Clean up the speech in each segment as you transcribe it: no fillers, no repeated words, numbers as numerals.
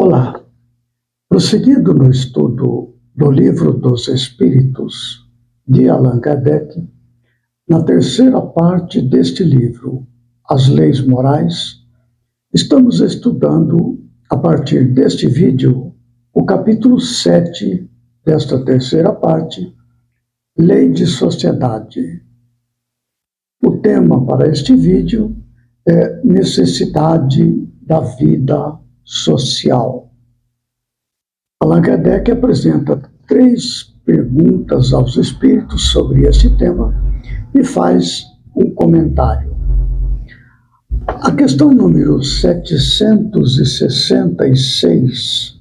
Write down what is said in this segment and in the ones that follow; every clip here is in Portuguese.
Olá, prosseguindo no estudo do Livro dos Espíritos, de Allan Kardec, na terceira parte deste livro, As Leis Morais, estamos estudando, a partir deste vídeo, o capítulo 7 desta terceira parte, Lei de Sociedade. O tema para este vídeo é necessidade da vida social. Allan Kardec apresenta 3 perguntas aos espíritos sobre este tema e faz um comentário. A questão número 766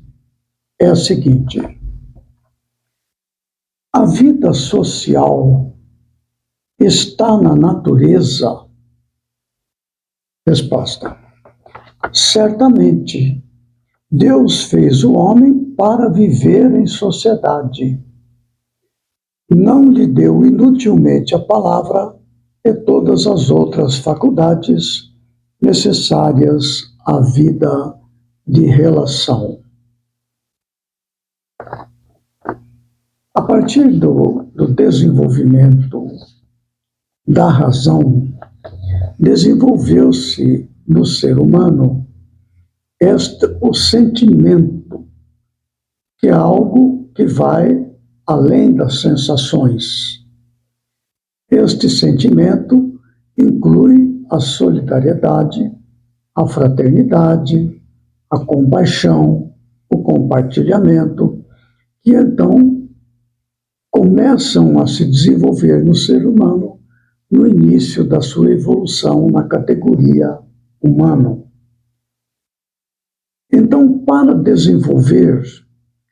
é a seguinte: a vida social está na natureza? Resposta: certamente. Deus fez o homem para viver em sociedade. Não lhe deu inutilmente a palavra e todas as outras faculdades necessárias à vida de relação. A partir do desenvolvimento da razão, desenvolveu-se no ser humano o sentimento, que é algo que vai além das sensações. Este sentimento inclui a solidariedade, a fraternidade, a compaixão, o compartilhamento, que então começam a se desenvolver no ser humano no início da sua evolução na categoria humano. Então, para desenvolver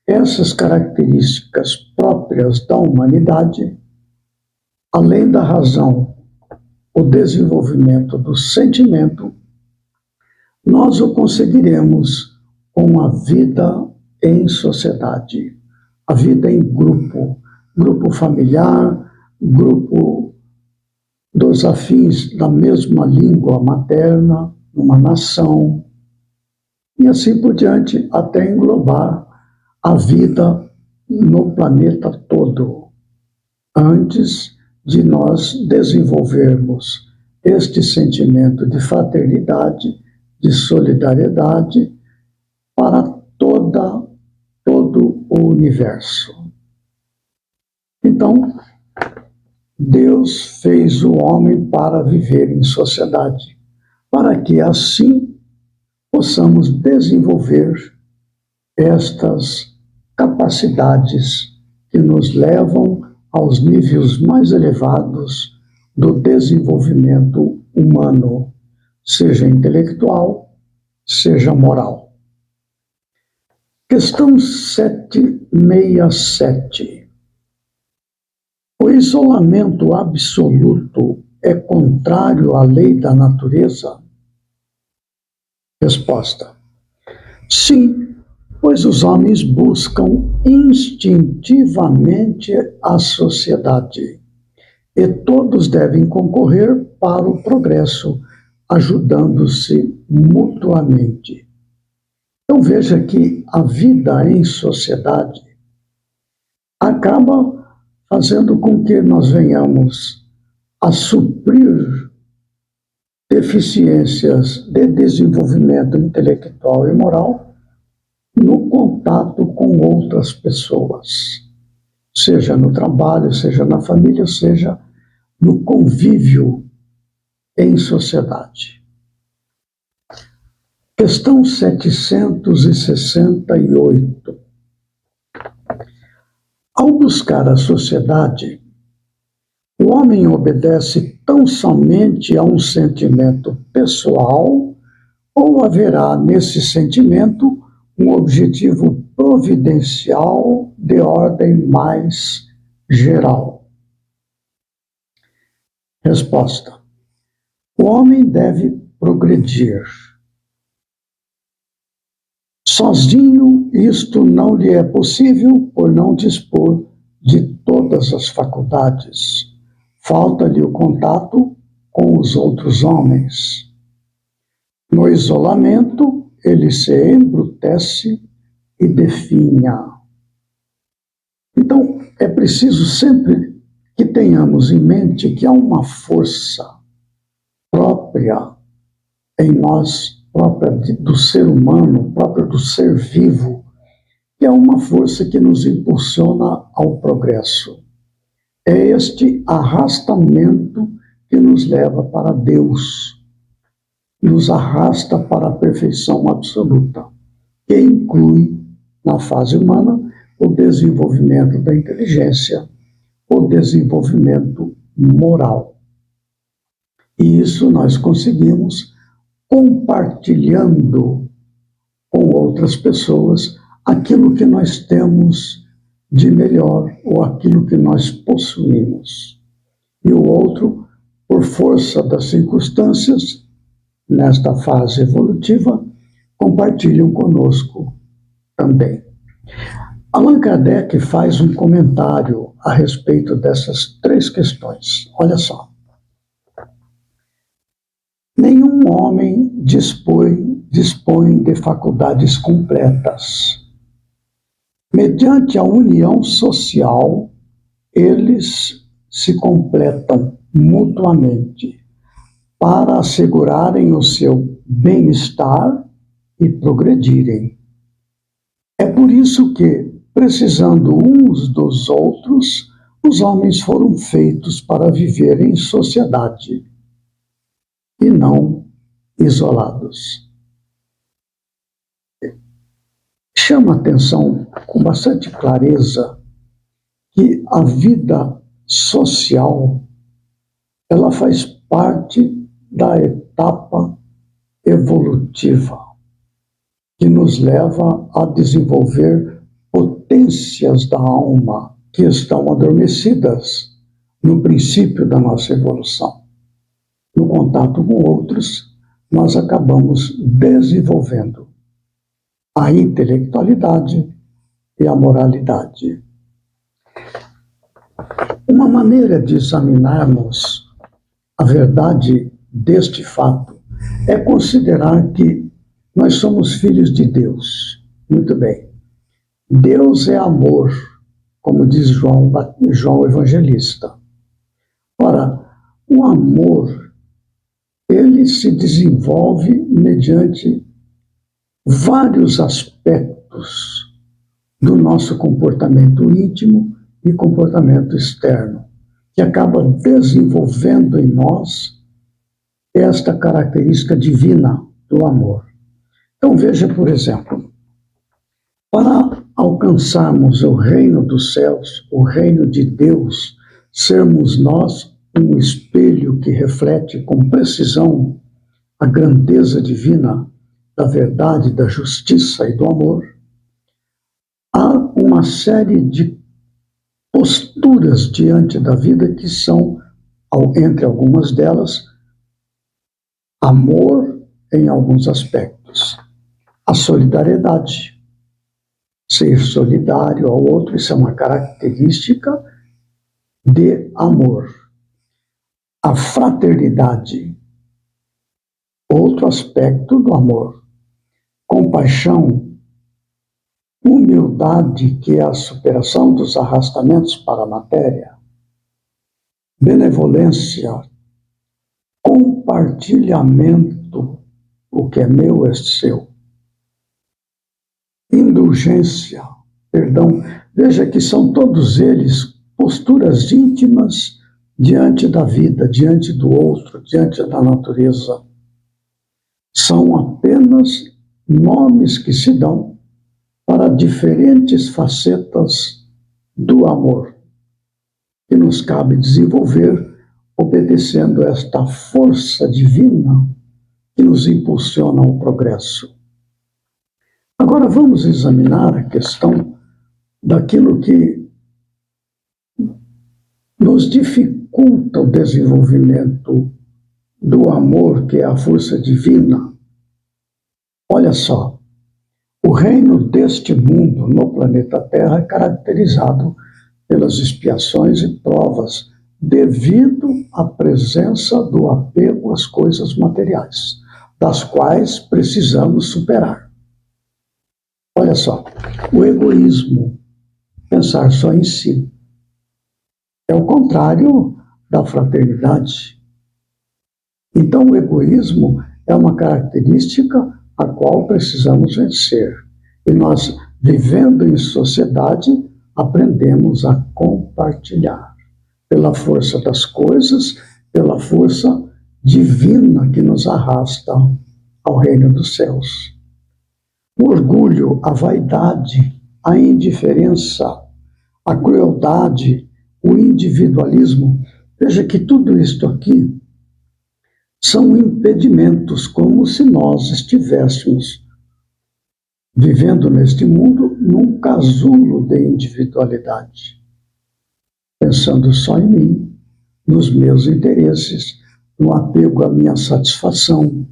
essas características próprias da humanidade, além da razão, o desenvolvimento do sentimento, nós o conseguiremos com a vida em sociedade, a vida em grupo, grupo familiar, grupo dos afins da mesma língua materna, uma nação, e assim por diante, até englobar a vida no planeta todo, antes de nós desenvolvermos este sentimento de fraternidade, de solidariedade para todo o universo. Então, Deus fez o homem para viver em sociedade, para que assim possamos desenvolver estas capacidades que nos levam aos níveis mais elevados do desenvolvimento humano, seja intelectual, seja moral. Questão 767. O isolamento absoluto é contrário à lei da natureza? Resposta: sim, pois os homens buscam instintivamente a sociedade e todos devem concorrer para o progresso, ajudando-se mutuamente. Então veja que a vida em sociedade acaba fazendo com que nós venhamos a suprir deficiências de desenvolvimento intelectual e moral no contato com outras pessoas, seja no trabalho, seja na família, seja no convívio em sociedade. Questão 768. Ao buscar a sociedade, o homem obedece tão somente a um sentimento pessoal ou haverá nesse sentimento um objetivo providencial de ordem mais geral? Resposta: o homem deve progredir. Sozinho, isto não lhe é possível por não dispor de todas as faculdades. Falta-lhe o contato com os outros homens. No isolamento, ele se embrutece e definha. Então, é preciso sempre que tenhamos em mente que há uma força própria em nós, própria do ser humano, própria do ser vivo, que é uma força que nos impulsiona ao progresso. É este arrastamento que nos leva para Deus, nos arrasta para a perfeição absoluta, que inclui, na fase humana, o desenvolvimento da inteligência, o desenvolvimento moral. E isso nós conseguimos compartilhando com outras pessoas aquilo que nós temos de melhor ou aquilo que nós possuímos. E o outro, por força das circunstâncias, nesta fase evolutiva, compartilham conosco também. Allan Kardec faz um comentário a respeito dessas três questões. Olha só. Nenhum homem dispõe de faculdades completas. Mediante a união social, eles se completam mutuamente para assegurarem o seu bem-estar e progredirem. É por isso que, precisando uns dos outros, os homens foram feitos para viver em sociedade e não isolados. Chama a atenção com bastante clareza que a vida social ela faz parte da etapa evolutiva que nos leva a desenvolver potências da alma que estão adormecidas no princípio da nossa evolução. No contato com outros, nós acabamos desenvolvendo a intelectualidade e a moralidade. Uma maneira de examinarmos a verdade deste fato é considerar que nós somos filhos de Deus. Muito bem. Deus é amor, como diz João Evangelista. Ora, o amor, ele se desenvolve mediante vários aspectos do nosso comportamento íntimo e comportamento externo, que acaba desenvolvendo em nós esta característica divina do amor. Então veja, por exemplo, para alcançarmos o reino dos céus, o reino de Deus, sermos nós um espelho que reflete com precisão a grandeza divina da verdade, da justiça e do amor, há uma série de posturas diante da vida que são, entre algumas delas, amor em alguns aspectos. A solidariedade, ser solidário ao outro, isso é uma característica de amor. A fraternidade, outro aspecto do amor. Compaixão, humildade, que é a superação dos arrastamentos para a matéria. Benevolência, compartilhamento, o que é meu é seu. Indulgência, perdão, veja que são todos eles posturas íntimas diante da vida, diante do outro, diante da natureza. São apenas nomes que se dão para diferentes facetas do amor, que nos cabe desenvolver obedecendo esta força divina que nos impulsiona ao progresso. Agora vamos examinar a questão daquilo que nos dificulta o desenvolvimento do amor, que é a força divina. Olha só, o reino deste mundo no planeta Terra é caracterizado pelas expiações e provas devido à presença do apego às coisas materiais. das quais precisamos superar. Olha só, o egoísmo, pensar só em si, é o contrário da fraternidade. Então, o egoísmo é uma característica a qual precisamos vencer. E nós, vivendo em sociedade, aprendemos a compartilhar pela força das coisas, pela força divina que nos arrasta ao reino dos céus. O orgulho, a vaidade, a indiferença, a crueldade, o individualismo, veja que tudo isto aqui são impedimentos, como se nós estivéssemos vivendo neste mundo num casulo de individualidade, pensando só em mim, nos meus interesses, no apego à minha satisfação.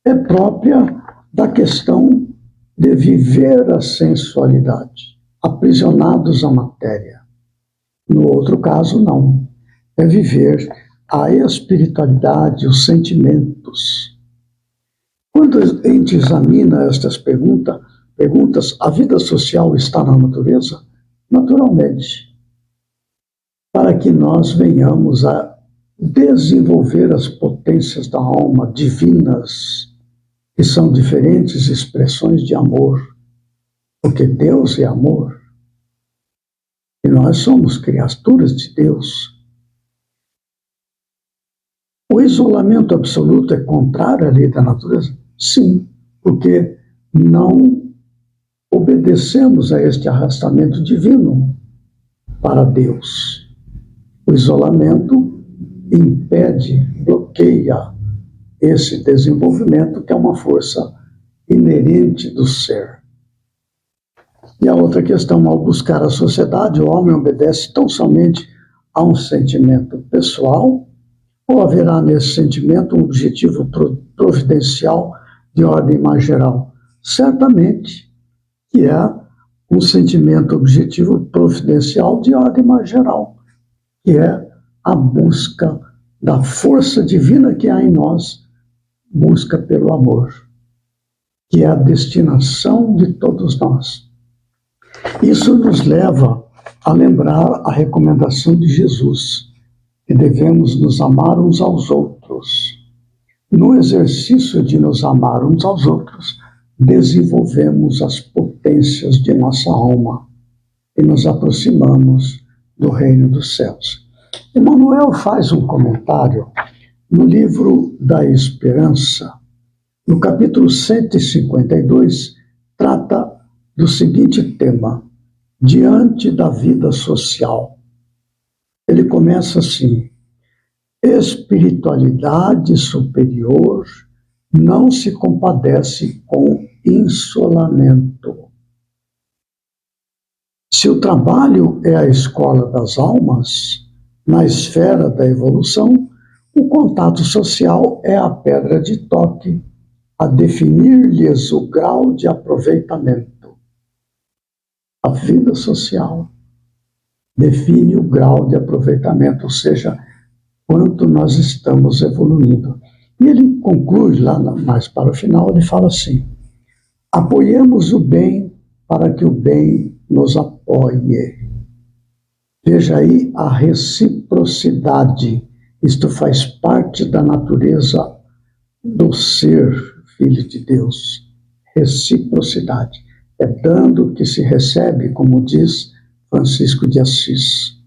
É própria da questão de viver a sensualidade, aprisionados à matéria. No outro caso, não. É viver a espiritualidade, os sentimentos. Quando a gente examina estas perguntas, a vida social está na natureza? Naturalmente. Para que nós venhamos a desenvolver as potências da alma divinas, que são diferentes expressões de amor, porque Deus é amor. E nós somos criaturas de Deus. O isolamento absoluto é contrário à lei da natureza? Sim, porque não obedecemos a este arrastamento divino para Deus. O isolamento impede, bloqueia esse desenvolvimento, que é uma força inerente do ser. E a outra questão, ao buscar a sociedade, o homem obedece tão somente a um sentimento pessoal, ou haverá nesse sentimento um objetivo providencial de ordem mais geral? Certamente que é um sentimento objetivo providencial de ordem mais geral, que é a busca da força divina que há em nós, busca pelo amor, que é a destinação de todos nós. Isso nos leva a lembrar a recomendação de Jesus, que devemos nos amar uns aos outros. No exercício de nos amar uns aos outros, desenvolvemos as potências de nossa alma e nos aproximamos do reino dos céus. Emmanuel faz um comentário no livro da Esperança, no capítulo 152, trata do seguinte tema: diante da vida social. Ele começa assim: espiritualidade superior não se compadece com insolamento. Se o trabalho é a escola das almas, na esfera da evolução, o contato social é a pedra de toque a definir-lhes o grau de aproveitamento. A vida social define o grau de aproveitamento, ou seja, quanto nós estamos evoluindo. E ele conclui lá mais para o final, ele fala assim: apoiemos o bem para que o bem nos apoie. Veja aí a reciprocidade. Isto faz parte da natureza do ser filho de Deus. Reciprocidade. É dando que se recebe, como diz Francisco de Assis.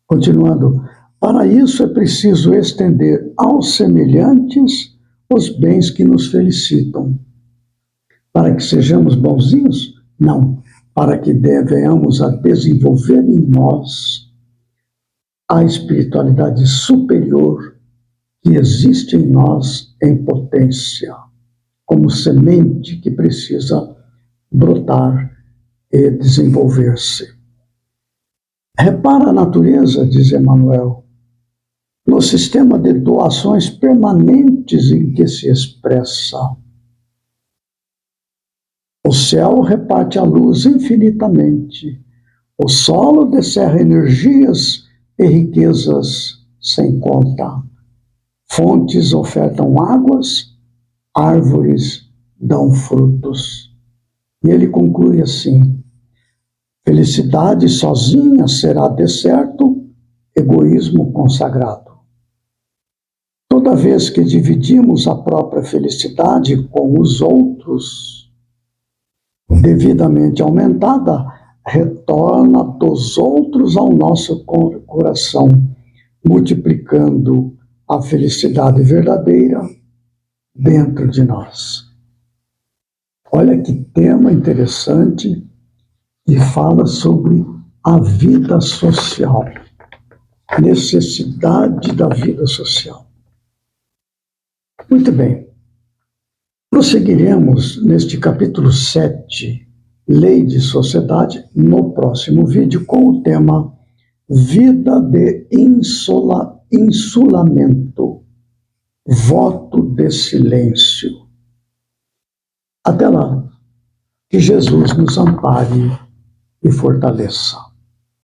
Continuando, para isso é preciso estender aos semelhantes os bens que nos felicitam. Para que sejamos bonzinhos? Não. Para que venhamos a desenvolver em nós a espiritualidade superior que existe em nós em potência, como semente que precisa brotar e desenvolver-se. Repara a natureza, diz Emmanuel, no sistema de doações permanentes em que se expressa. O céu reparte a luz infinitamente, o solo descerra energias e riquezas sem conta. Fontes ofertam águas, árvores dão frutos. E ele conclui assim: felicidade sozinha será deserto, egoísmo consagrado. Toda vez que dividimos a própria felicidade com os outros, devidamente aumentada, retorna dos outros ao nosso coração, multiplicando a felicidade verdadeira dentro de nós. Olha que tema interessante, e fala sobre a vida social, necessidade da vida social. Muito bem, prosseguiremos neste capítulo 7, Lei de Sociedade, no próximo vídeo, com o tema Vida de Insulamento, Voto de Silêncio. Até lá, que Jesus nos ampare e fortaleça.